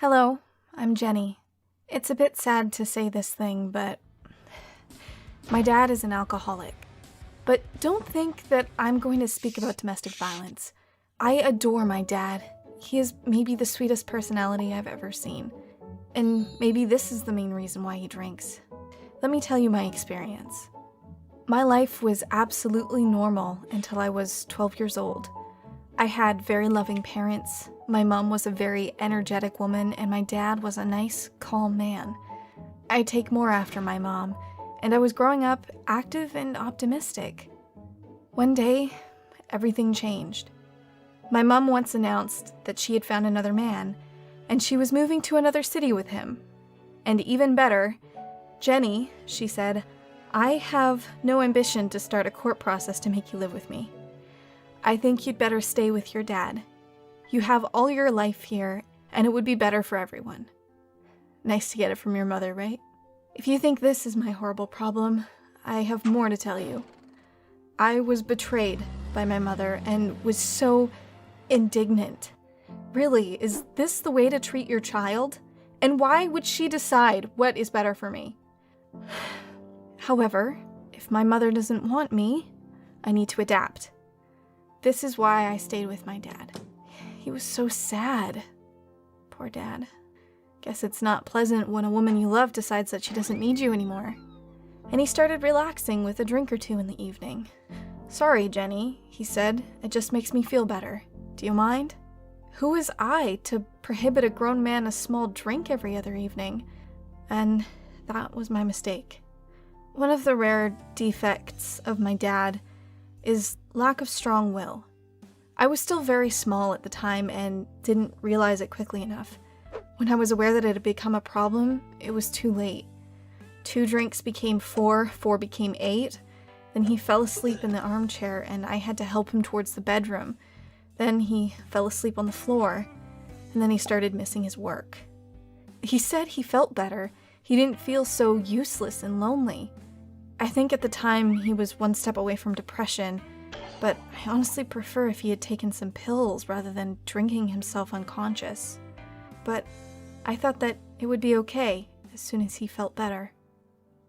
Hello, I'm Jenny. It's a bit sad to say this thing, but my dad is an alcoholic. But don't think that I'm going to speak about domestic violence. I adore my dad. He is maybe the sweetest personality I've ever seen. And maybe this is the main reason why he drinks. Let me tell you my experience. My life was absolutely normal until I was 12 years old. I had very loving parents. My mom was a very energetic woman, and my dad was a nice, calm man. I take more after my mom, and I was growing up active and optimistic. One day, everything changed. My mom once announced that she had found another man, and she was moving to another city with him. And even better, Jenny, she said, I have no ambition to start a court process to make you live with me. I think you'd better stay with your dad. You have all your life here, and it would be better for everyone. Nice to get it from your mother, right? If you think this is my horrible problem, I have more to tell you. I was betrayed by my mother and was so indignant. Really, is this the way to treat your child? And why would she decide what is better for me? However, if my mother doesn't want me, I need to adapt. This is why I stayed with my dad. He was so sad. Poor dad. Guess it's not pleasant when a woman you love decides that she doesn't need you anymore. And he started relaxing with a drink or two in the evening. Sorry, Jenny, he said. It just makes me feel better. Do you mind? Who was I to prohibit a grown man a small drink every other evening? And that was my mistake. One of the rare defects of my dad is lack of strong will. I was still very small at the time and didn't realize it quickly enough. When I was aware that it had become a problem, it was too late. 2 drinks became 4, 4 became 8. Then he fell asleep in the armchair and I had to help him towards the bedroom. Then he fell asleep on the floor, and then he started missing his work. He said he felt better. He didn't feel so useless and lonely. I think at the time he was one step away from depression, but I honestly prefer if he had taken some pills rather than drinking himself unconscious. But I thought that it would be okay as soon as he felt better.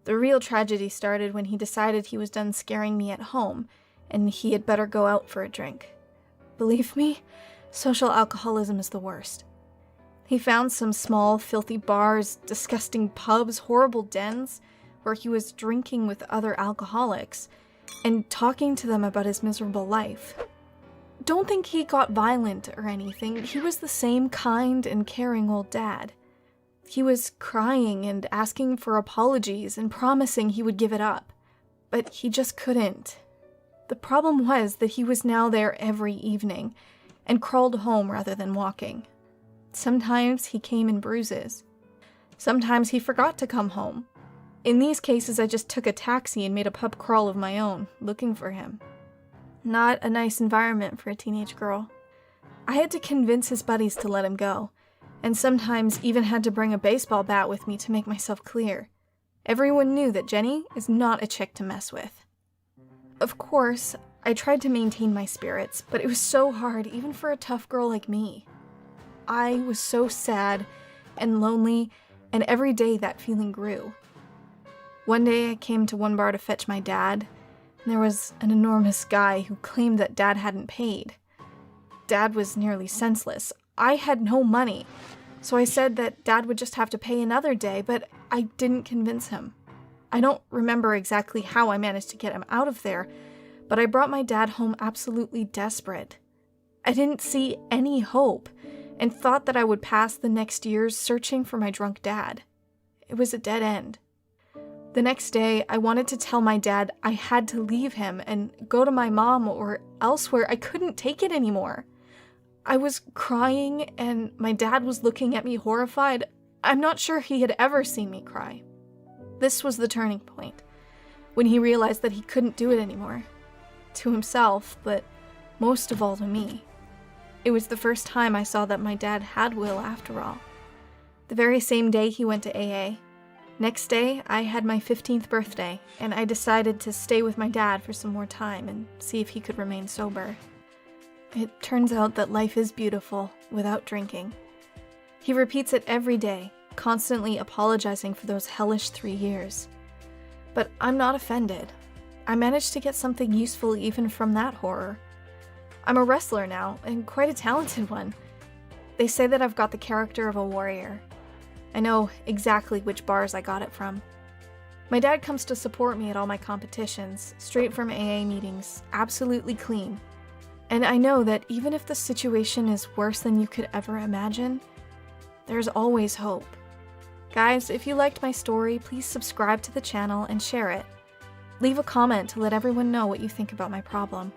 The real tragedy started when he decided he was done scaring me at home and he had better go out for a drink. Believe me, social alcoholism is the worst. He found some small, filthy bars, disgusting pubs, horrible dens, where he was drinking with other alcoholics and talking to them about his miserable life. Don't think he got violent or anything. He was the same kind and caring old dad. He was crying and asking for apologies and promising he would give it up, but he just couldn't. The problem was that he was now there every evening and crawled home rather than walking. Sometimes he came in bruises. Sometimes he forgot to come home. In these cases, I just took a taxi and made a pub crawl of my own, looking for him. Not a nice environment for a teenage girl. I had to convince his buddies to let him go, and sometimes even had to bring a baseball bat with me to make myself clear. Everyone knew that Jenny is not a chick to mess with. Of course, I tried to maintain my spirits, but it was so hard even for a tough girl like me. I was so sad and lonely, and every day that feeling grew. One day I came to one bar to fetch my dad, and there was an enormous guy who claimed that Dad hadn't paid. Dad was nearly senseless. I had no money, so I said that Dad would just have to pay another day, but I didn't convince him. I don't remember exactly how I managed to get him out of there, but I brought my dad home absolutely desperate. I didn't see any hope, and thought that I would pass the next years searching for my drunk dad. It was a dead end. The next day, I wanted to tell my dad I had to leave him and go to my mom or elsewhere. I couldn't take it anymore. I was crying, and my dad was looking at me horrified. I'm not sure he had ever seen me cry. This was the turning point, when he realized that he couldn't do it anymore. To himself, but most of all to me. It was the first time I saw that my dad had will after all. The very same day he went to AA. Next day, I had my 15th birthday, and I decided to stay with my dad for some more time and see if he could remain sober. It turns out that life is beautiful without drinking. He repeats it every day, constantly apologizing for those hellish 3 years. But I'm not offended. I managed to get something useful even from that horror. I'm a wrestler now, and quite a talented one. They say that I've got the character of a warrior. I know exactly which bars I got it from. My dad comes to support me at all my competitions, straight from AA meetings, absolutely clean. And I know that even if the situation is worse than you could ever imagine, there's always hope. Guys, if you liked my story, please subscribe to the channel and share it. Leave a comment to let everyone know what you think about my problem.